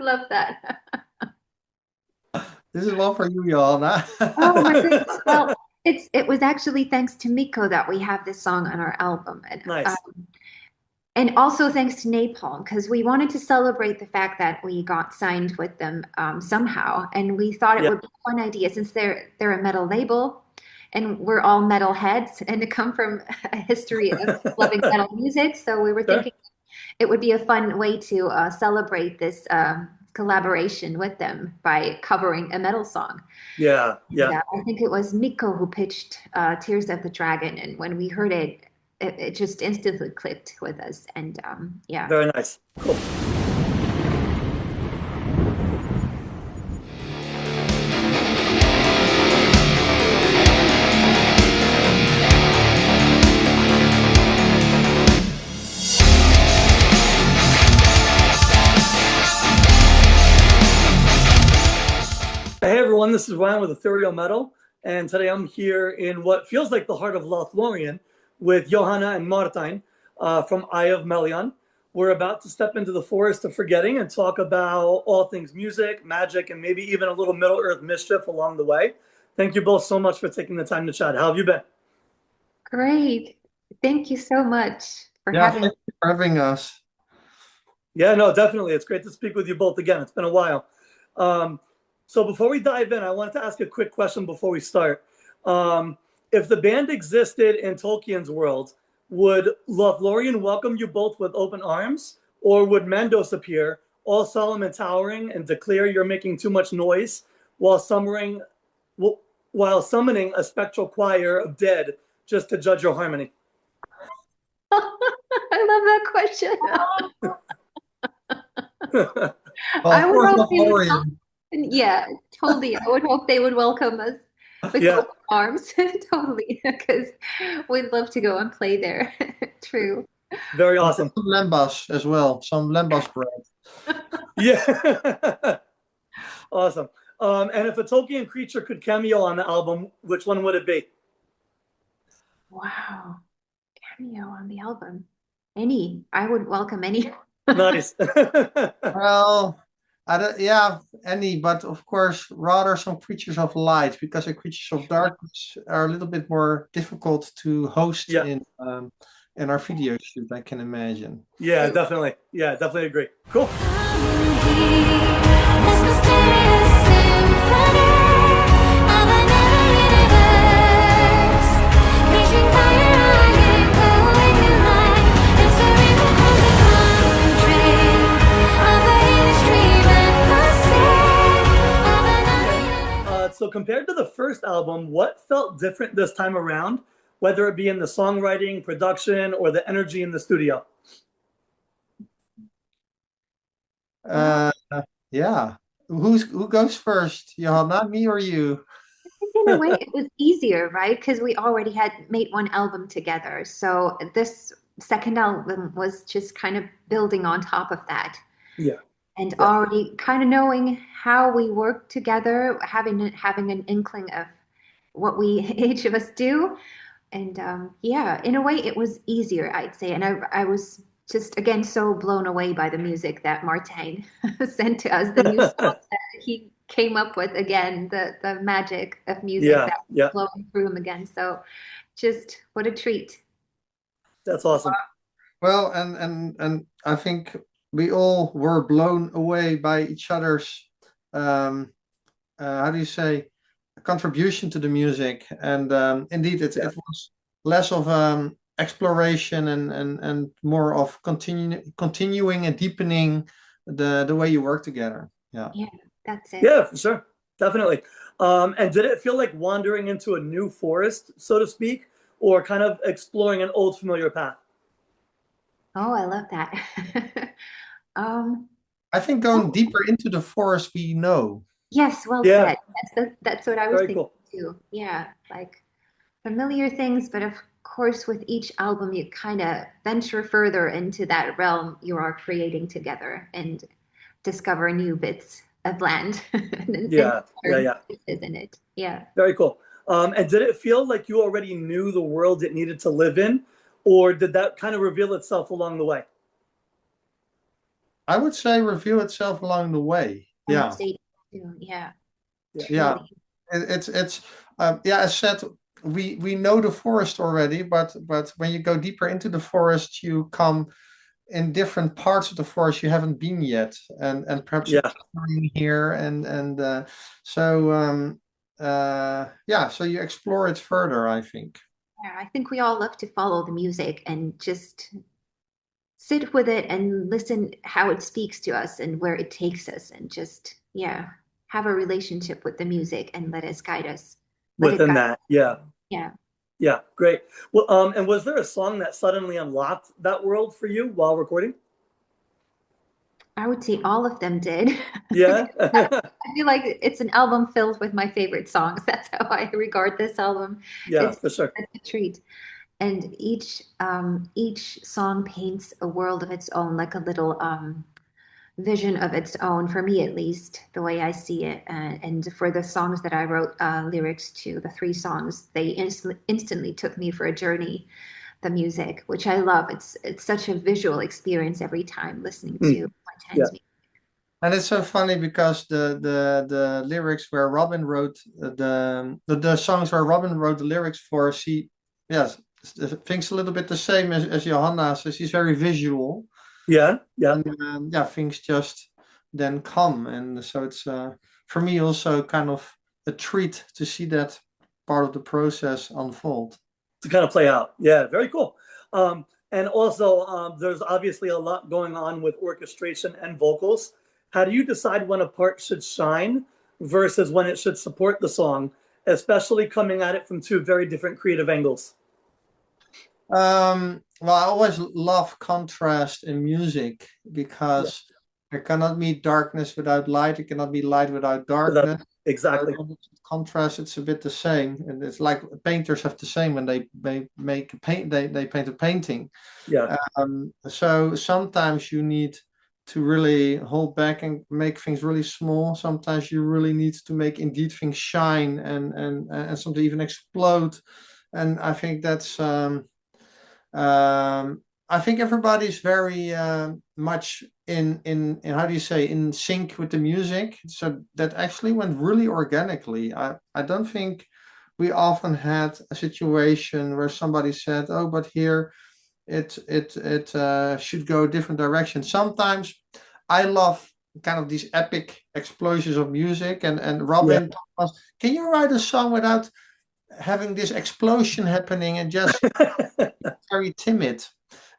love that. This is one for you, Johanna. Oh my goodness. Well, it was actually thanks to Miko that we have this song on our album. Nice. And also thanks to Napalm, because we wanted to celebrate the fact that we got signed with them somehow. And we thought it Yeah. would be a fun idea since they're a metal label and we're all metal heads and to come from a history of loving metal music. So we were Sure. thinking it would be a fun way to celebrate this collaboration with them by covering a metal song. Yeah. Yeah. Yeah, I think it was Miko who pitched Tears of the Dragon, and when we heard it, it just instantly clicked with us. And yeah. Very nice. Cool. Hey everyone, this is Ryan with Ethereal Metal, and today I'm here in what feels like the heart of Lothlorien with Johanna and Martijn from Eye of Melian. We're about to step into the forest of forgetting and talk about all things music, magic, and maybe even a little Middle Earth mischief along the way. Thank you both so much for taking the time to chat. How have you been? Great. Thank you so much for Yeah, having thank you for having us. Yeah, no, definitely. It's great to speak with you both again. It's been a while. So before we dive in, I wanted to ask a quick question before we start. If the band existed in Tolkien's world, would Lothlorien welcome you both with open arms? Or would Mandos appear, all solemn and towering, and declare you're making too much noise while summoning a spectral choir of dead just to judge your harmony? I love that question. Well, I of would course, hope they would Lothlorien. Yeah, totally. I would hope they would welcome us with Yeah, open arms. Totally, because we'd love to go and play there. True. very And get awesome. some lembas as well, some lembas bread. Yeah. Awesome. And if a Tolkien creature could cameo on the album, which one would it be? Wow. Cameo on the album. Any. I would welcome any. Nice. Well, I don't, yeah, any, but of course, rather some creatures of light, because the creatures of darkness are a little bit more difficult to host Yeah, in our video shoot, I can imagine. yeah, definitely. Yeah, definitely agree. Cool. So compared to the first album, what felt different this time around, whether it be in the songwriting, production, or the energy in the studio? Uh, yeah. Who goes first, Johanna, me or you? I think in a way it was easier, right? Because we already had made one album together. So this second album was just kind of building on top of that. Yeah, And yeah, already kind of knowing how we work together, having an inkling of what we each of us do. And yeah, in a way, it was easier, I'd say. And I was just again so blown away by the music that Martijn sent to us, the new songs that he came up with again, the magic of music yeah, that was yeah. flowing through him again. So just what a treat. That's awesome. Well, and I think we all were blown away by each other's how do you say, contribution to the music. And indeed, Yeah, it was less of exploration and more of continuing and deepening the way you work together. Yeah. Yeah, that's it. yeah, for sure, definitely. And did it feel like wandering into a new forest, so to speak, or kind of exploring an old familiar path? Oh, I love that. Um, I think going deeper into the forest we know. yes, well Yeah, said. That's what I was very thinking cool. too. Yeah, like familiar things, but of course, with each album, you kind of venture further into that realm you are creating together and discover new bits of land and Yeah, yeah, yeah. places in it. Yeah. Very cool. And did it feel like you already knew the world it needed to live in, or did that kind of reveal itself along the way? I would say reveal itself along the way. I would Yeah, say too. Yeah, Yeah. yeah. truly. It's yeah. As said, we know the forest already, but when you go deeper into the forest, you come in different parts of the forest you haven't been yet, and perhaps a Yeah. clearing here, and so yeah. So you explore it further, I think. Yeah, I think we all love to follow the music and just sit with it and listen how it speaks to us and where it takes us and just, yeah, have a relationship with the music and let us guide us. Let it Within guide. that. Yeah. Yeah. Yeah. Great. Well, and was there a song that suddenly unlocked that world for you while recording? I would say all of them did. Yeah. I feel like it's an album filled with my favorite songs. That's how I regard this album. Yeah, It's for sure. such a treat. And each song paints a world of its own, like a little vision of its own, for me at least, the way I see it. And for the songs that I wrote lyrics to, the three songs, they instantly took me for a journey, the music, which I love. It's such a visual experience every time listening to Mm. Yeah. Martijn's music. And it's so funny because the lyrics where Robin wrote the songs where Robin wrote the lyrics for, she, yes, thinks a little bit the same as Johanna. So she's very visual, Yeah. Yeah. and yeah, things just then come, and so it's for me also kind of a treat to see that part of the process unfold. To kind of play out. Yeah. Very cool. And also, there's obviously a lot going on with orchestration and vocals. How do you decide when a part should shine versus when it should support the song, especially coming at it from two very different creative angles? Well, I always love contrast in music Yeah. because there cannot be darkness without light. There cannot be light without That, darkness. exactly. When it's contrast, it's a bit the same, and it's like painters have the same when they make a paint. They paint a painting. Yeah. So sometimes you need to really hold back and make things really small. Sometimes you really need to make indeed things shine and something even explode. And I think that's I think everybody's very much in how do you say, in sync with the music. So that actually went really organically. I don't think we often had a situation where somebody said, "Oh, but here it should go a different direction." Sometimes I love kind of these epic explosions of music, and Yeah. Robin was, "Can you write a song without having this explosion happening and just very timid?"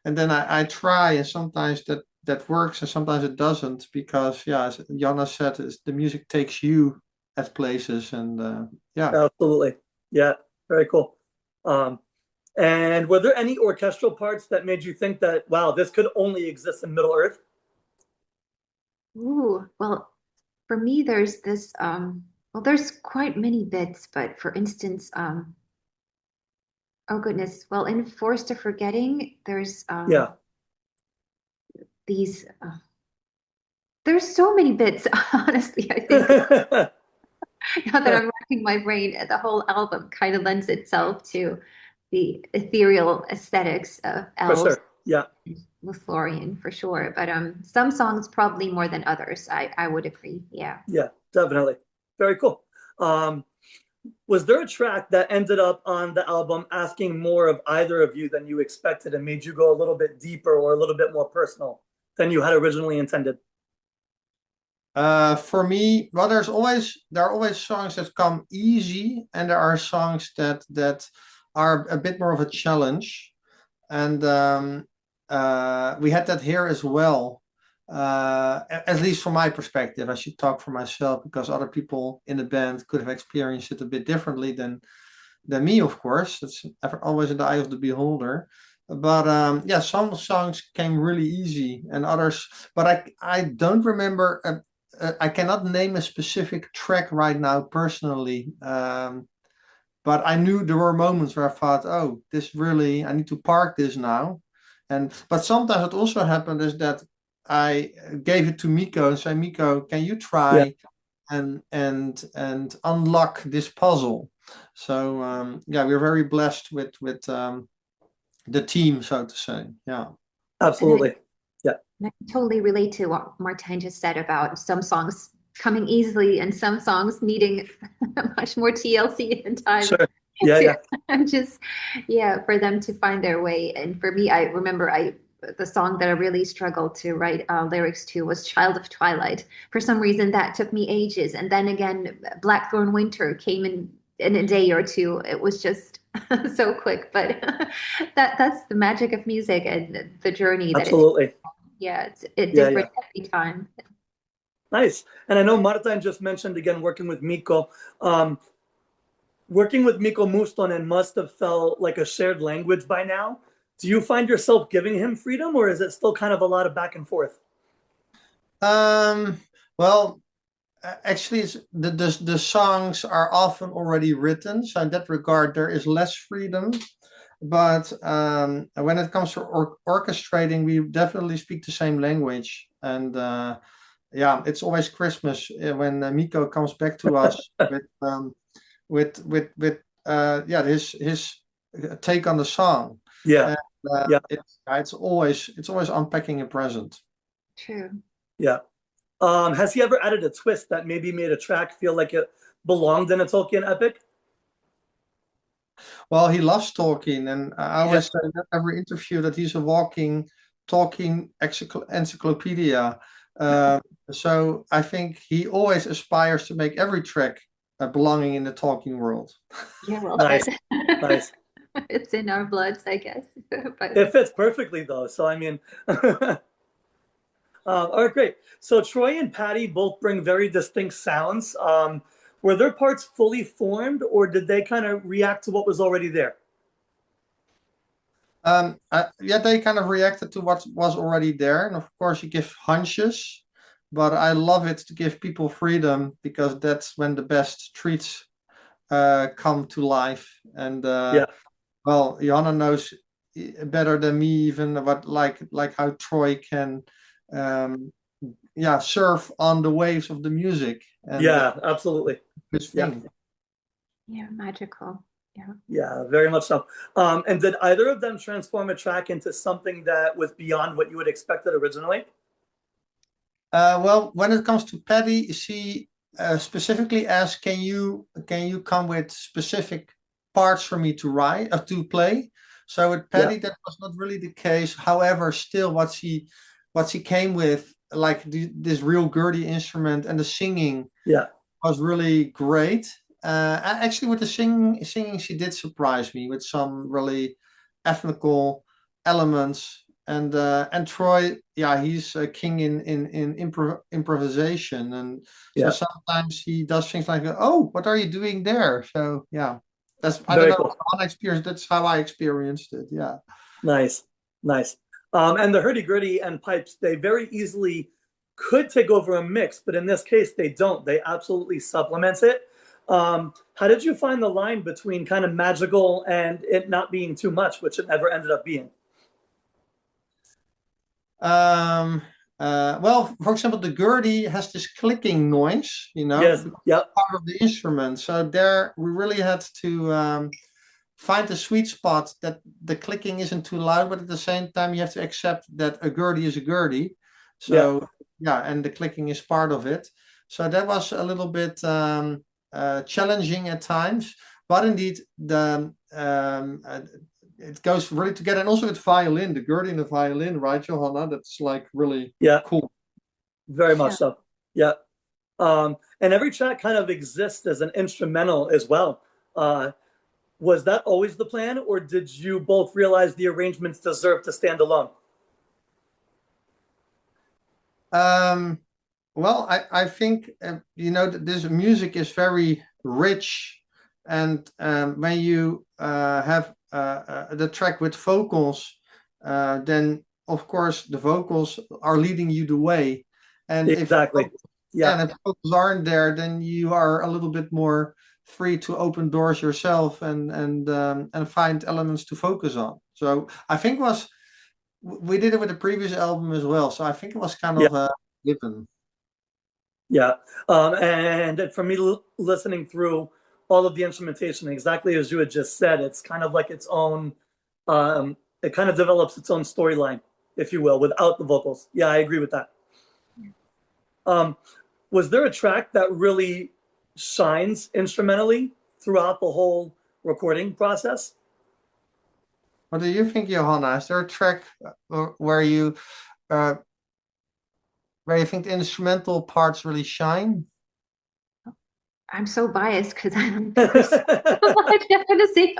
And then I try, and sometimes that works, and sometimes it doesn't, because yeah, as Jana said, the music takes you at places, and yeah. Absolutely. Yeah. Very cool. Um, and were there any orchestral parts that made you think that, wow, this could only exist in Middle Earth? Ooh, well, for me, there's this, well, there's quite many bits, but for instance, oh goodness, well, in Forced to Forgetting, there's Yeah. these, there's so many bits, honestly, I think, now that I'm racking my brain, the whole album kind of lends itself to the ethereal aesthetics of For elves sure. Yeah. with Florian for sure. But some songs probably more than others. I would agree. Yeah. Yeah. Definitely. Very cool. Um, was there a track that ended up on the album asking more of either of you than you expected and made you go a little bit deeper or a little bit more personal than you had originally intended? For me, well, there are always songs that come easy, and there are songs that are a bit more of a challenge. And we had that here as well. At least from my perspective, I should talk for myself, because other people in the band could have experienced it a bit differently than me, of course. It's always in the eye of the beholder. But yeah, some songs came really easy, and others. But I don't remember. I cannot name a specific track right now personally. But I knew there were moments where I thought, "Oh, this really, I need to park this now." And but sometimes what also happened is that I gave it to Miko and said, "Miko, can you Yeah. try and unlock this puzzle?" So yeah, we're very blessed with the team, so to say. Yeah. And I Absolutely. Yeah. And I can totally relate to what Martijn just said about some songs coming easily and some songs needing much more TLC and time Sure. Yeah, to yeah. just, yeah, for them to find their way. And for me, I remember the song that I really struggled to write lyrics to was Child of Twilight. For some reason, that took me ages. And then again, Blackthorn Winter came in a day or two. It was just so quick, but that's the magic of music and the journey that it, Absolutely. yeah, it's Yeah, yeah. different every time. Nice. And I know Martijn just mentioned again working with Miko. Um, Working with Miko Mustonen must have felt like a shared language by now. Do you find yourself giving him freedom, or is it still kind of a lot of back and forth? Um, well, actually, the songs are often already written, so in that regard, there is less freedom. But when it comes to orchestrating, we definitely speak the same language. And yeah, it's always Christmas when Miko comes back to us with yeah, his take on the song. Yeah, And yeah, it's always unpacking a present. True. yeah. Has he ever added a twist that maybe made a track feel like it belonged in a Tolkien epic? Well, he loves Tolkien, and I Yeah, always say in every interview that he's a walking Tolkien encyclopedia. Uh, so I think he always aspires to make every track belonging in the Tolkien world. Yeah, well nice, said. nice. It's in our bloods, I guess. But It fits perfectly though. So I mean, all right, great. So Troy and Patty both bring very distinct sounds. Were their parts fully formed, or did they kind of react to what was already there? Yeah, they kind of reacted to what was already there, and of course, you give hunches, but I love it to give people freedom because that's when the best treats come to life. And Yeah, well, Johanna knows better than me even what like how Troy can um yeah surf on the waves of the music and yeah, absolutely. his Yeah, thing. yeah, magical. Yeah. yeah, very much so. And did either of them transform a track into something that was beyond what you had expected originally? Well, when it comes to Patty, she specifically asked, can you come with specific parts for me to write to play? So with Yeah, Patty, that was not really the case. However, still, what she came with, like this real Gertie instrument and the singing, yeah, was really great. Actually, with the singing, she did surprise me with some really ethnical elements. And Troy, yeah, he's a king in improvisation, and so yeah. sometimes he does things like, "Oh, what are you doing there?" So yeah, that's I don't Very know cool. my experience. That's how I experienced it. Yeah. Nice, nice. And the hurdy-gurdy and pipes, they very easily could take over a mix, but in this case, they don't. They absolutely supplement it. How did you find the line between kind of magical and it not being too much, which it never ended up being? Um, well, for example, the Gertie has this clicking noise, Yes, because it's yep, part of the instrument. So there, we really had to find the sweet spot that the clicking isn't too loud, but at the same time, you have to accept that a Gertie is a Gertie. yep, So yeah, and the clicking is part of it. So that was a little bit challenging at times, but indeed, it goes really together. And also with violin, the Gertie and the violin, right, Johanna? That's like really yeah, cool. very much Yeah. so. Yeah. And every track kind of exists as an instrumental as well. Uh, was that always the plan, or did you both realize the arrangements deserve to stand alone? Um, well, I think this music is very rich, and when you have the track with vocals, then of course the vocals are leading you the way, and if Exactly. Yeah, yeah, and if vocals aren't there, then you are a little bit more free to open doors yourself and find elements to focus on. So I think we did it with the previous album as well. So I think it was kind yeah, of a given. yeah. And for me, listening through all of the instrumentation, exactly as you had just said, it's kind of like its own. It kind of develops its own storyline. if you will, without the vocals. Yeah, I agree with that. Was there a track that really shines instrumentally throughout the whole recording process? What do you think, Johanna? Is there a track where you uh, think the instrumental parts really shine? I'm so biased because I don't know so much. I'm gonna say,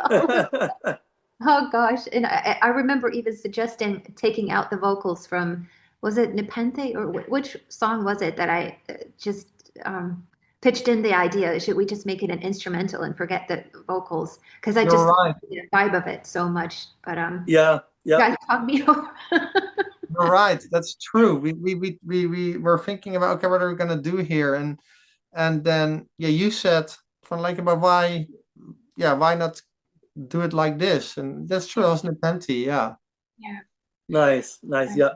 oh gosh. And I remember even suggesting taking out the vocals from, was it Nepenthe or which song was it that I just pitched in the idea? Should we just make it an instrumental and forget the vocals? Because I You're just right. the vibe of it so much. But Yeah, you yeah. guys talk me over. You're right. That's true. We were thinking about, okay, what are we gonna do here? And then yeah, you said from like about why not do it like this? And that's true, wasn't it, Penti? Yeah. Yeah. Nice, nice. Yeah.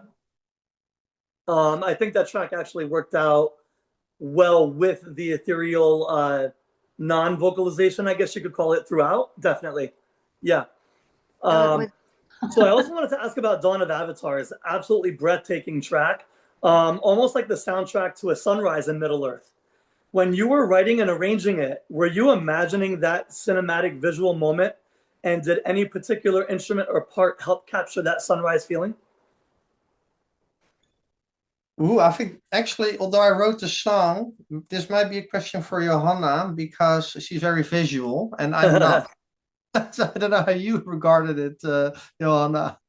I think that track actually worked out well with the ethereal non-vocalization, I guess you could call it, throughout. Definitely. Yeah. So it was. So I also wanted to ask about Dawn of Avatars, absolutely breathtaking track, almost like the soundtrack to a sunrise in Middle Earth. When you were writing and arranging it, were you imagining that cinematic visual moment? And did any particular instrument or part help capture that sunrise feeling? Ooh, I think actually, although I wrote the song, this might be a question for Johanna because she's very visual and I'm not. So I don't know how you regarded it, Johanna.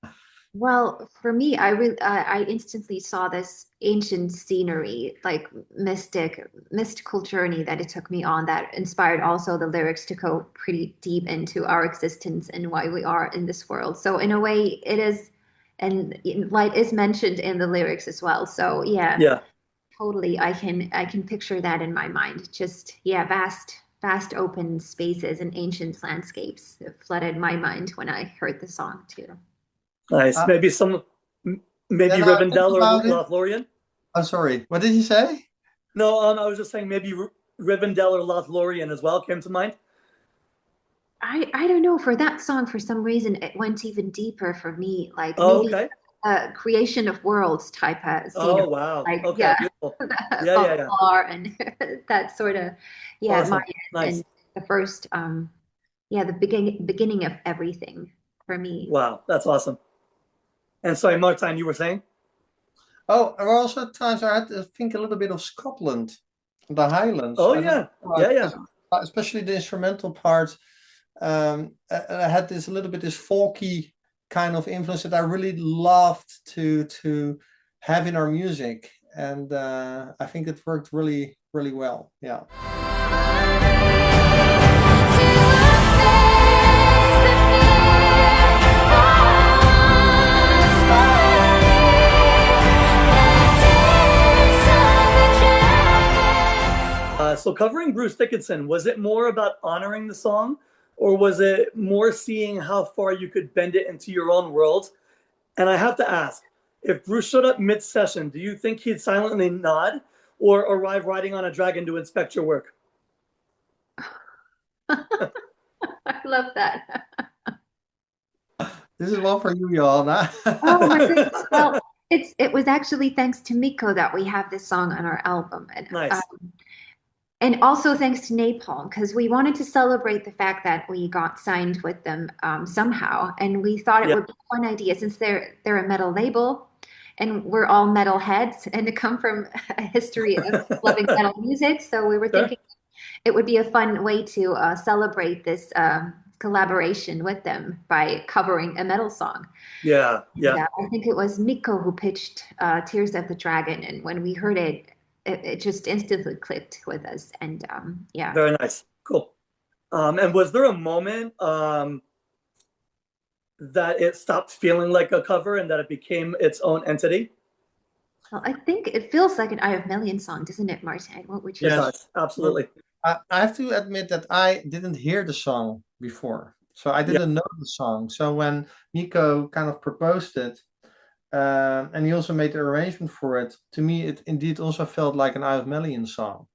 Well, for me, I instantly saw this ancient scenery, like mystical journey that it took me on that inspired also the lyrics to go pretty deep into our existence and why we are in this world. So in a way, it is, and light is mentioned in the lyrics as well. So yeah, Yeah. totally, I can picture that in my mind. Just yeah, vast open spaces and ancient landscapes that flooded my mind when I heard the song too. Nice. Uh, Maybe then I think Rivendell or about it. Lothlorien. I'm sorry. What did you say? No, I was just saying maybe Rivendell or Lothlorien as well came to mind. I don't know. For that song, for some reason, it went even deeper for me. Like Oh, maybe okay. creation of worlds type of Oh, scenery. wow. Like Okay, yeah, beautiful. Yeah, yeah, yeah. Baltar and that sort of yeah, Maya Awesome. Nice. and the first yeah, the beginning of everything for me. Wow, that's awesome. And sorry, Martijn, you were saying? Oh, there were also times I had to think a little bit of Scotland, the Highlands. Oh, I don't yeah. know, Yeah, yeah. especially the instrumental part. I had this a little bit this folky kind of influence that I really loved to have in our music, and I think it worked really really well. Yeah. So covering Bruce Dickinson, was it more about honoring the song, or was it more seeing how far you could bend it into your own world? And I have to ask, if Bruce showed up mid-session, do you think he'd silently nod or arrive riding on a dragon to inspect your work? I love that. This is one for you, Johanna. Oh my goodness. Well, it was actually thanks to Miko that we have this song on our album. Nice. And also thanks to Napalm, because we wanted to celebrate the fact that we got signed with them somehow. And we thought it Yeah. would be a fun idea since they're a metal label and we're all metal heads and to come from a history of loving metal music. So we were Sure. thinking it would be a fun way to celebrate this collaboration with them by covering a metal song. Yeah, yeah. Yeah, I think it was Miko who pitched Tears of the Dragon. And when we heard it, it just instantly clicked with us. And yeah. Very nice. Cool. And was there a moment that it stopped feeling like a cover and that it became its own entity? Well, I think it feels like an Eye of Melian song, doesn't it, Martijn? What would you It say? does. Absolutely. I have to admit that I didn't hear the song before, so I didn't know the song. So when Nico kind of proposed it, and he also made the arrangement for it, to me it indeed also felt like an Eye of Melian song.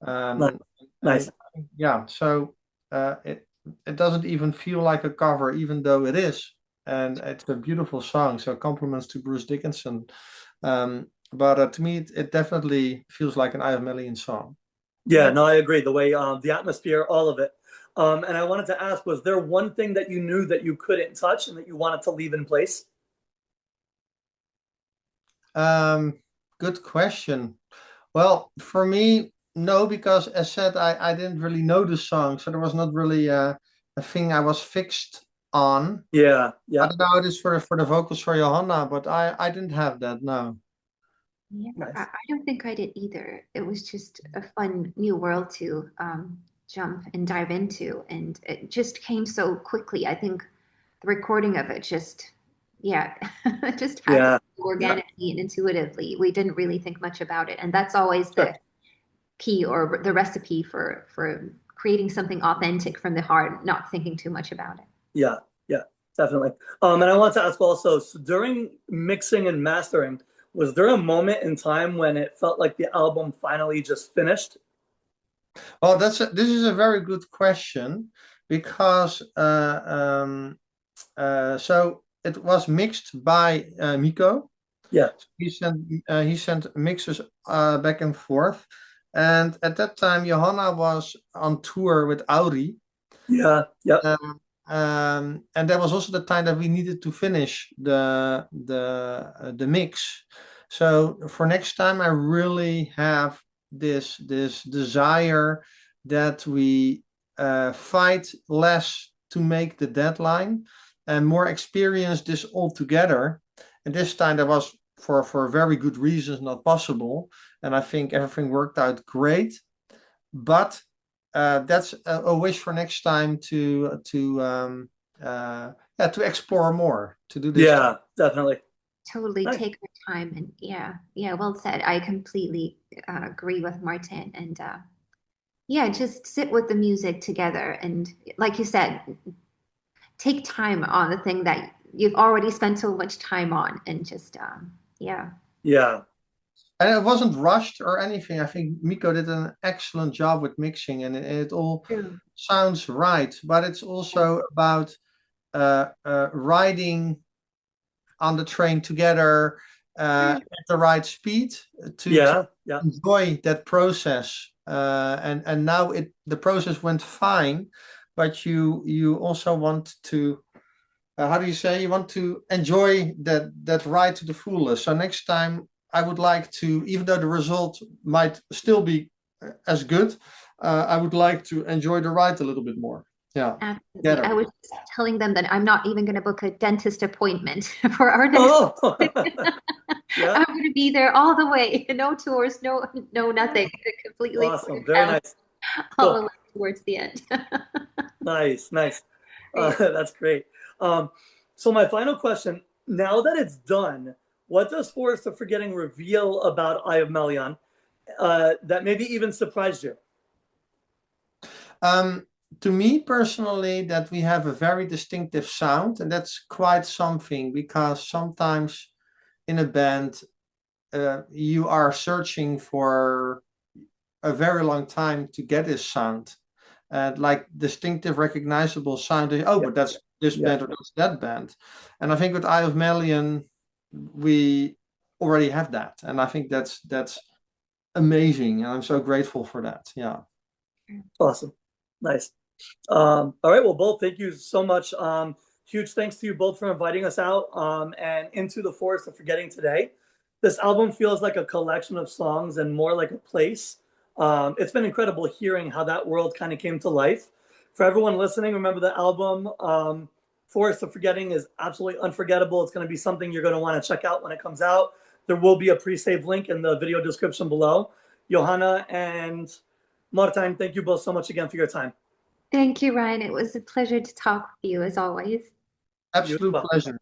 Nice. Yeah, so it doesn't even feel like a cover, even though it is. and it's a beautiful song. So compliments to Bruce Dickinson. But to me, it definitely feels like an Eye of Melian song. Yeah, no, I agree. The way the atmosphere, all of it. And I wanted to ask, was there one thing that you knew that you couldn't touch and that you wanted to leave in place? Good question. Well, for me, no, because as said, I didn't really know the song, so there was not really a thing I was fixed on. Yeah, I yeah. don't know how it is for the vocals for Johanna, but I didn't have that, no. Yeah, I, Nice. I don't think I did either. It was just a fun new world to jump and dive into, and it just came so quickly. I think the recording of it just, yeah, it just happened Yeah, yeah, organically and intuitively. We didn't really think much about it, and that's always sure. the key or the recipe for creating something authentic from the heart, not thinking too much about it. Yeah, yeah, definitely. And I want to ask also, so during mixing and mastering, was there a moment in time when it felt like the album finally just finished? Well, this is a very good question because so it was mixed by Miko. Yeah, He sent mixes back and forth, and at that time Johanna was on tour with Auri. yeah, yeah, And that was also the time that we needed to finish the mix. So for next time, I really have this desire that we fight less to make the deadline and more experience this all together. And this time that was for very good reasons not possible. And I think everything worked out great. But that's a wish for next time yeah, to explore more, to do this. yeah, definitely. Totally Nice. take our time, and yeah, yeah, well said. I completely agree with Martin, and yeah, just sit with the music together, and like you said, take time on the thing that you've already spent so much time on, and just yeah. Yeah, And it wasn't rushed or anything. I think Miko did an excellent job with mixing, and it all True. sounds right. But it's also about riding on the train together True. at the right speed to yeah, yeah, enjoy that process. And now the process went fine, but you also want to how do you say, you want to enjoy that ride to the fullest. So next time I would like to, even though the result might still be as good, I would like to enjoy the ride a little bit more. Yeah, Absolutely. I together. was just telling them that I'm not even going to book a dentist appointment for our next. Oh, yeah, I'm going to be there all the way. No tours, no nothing. Completely awesome. Very nice. all the Cool. way towards the end. Nice, nice. Yeah. That's great. Um, so my final question, now that it's done, what does Forest of Forgetting reveal about Eye of Melian that maybe even surprised you? Um, to me personally, that we have a very distinctive sound, and that's quite something because sometimes in a band you are searching for a very long time to get this sound and like distinctive recognizable sound. Oh, Yeah, but that's this yeah, band or that's that band. And I think with Eye of Melian we already have that, and I think that's amazing, and I'm so grateful for that. Yeah. awesome. Nice. All right, well, both, thank you so much. Huge thanks to you both for inviting us out and into the Forest of Forgetting today. This album feels like a collection of songs and more like a place. It's been incredible hearing how that world kind of came to life. For everyone listening, remember the album Forest of Forgetting is absolutely unforgettable. It's going to be something you're going to want to check out when it comes out. There will be a pre-save link in the video description below. Johanna and Martijn, thank you both so much again for your time. Thank you, Ryan. It was a pleasure to talk with you as always. You as Absolute well. pleasure.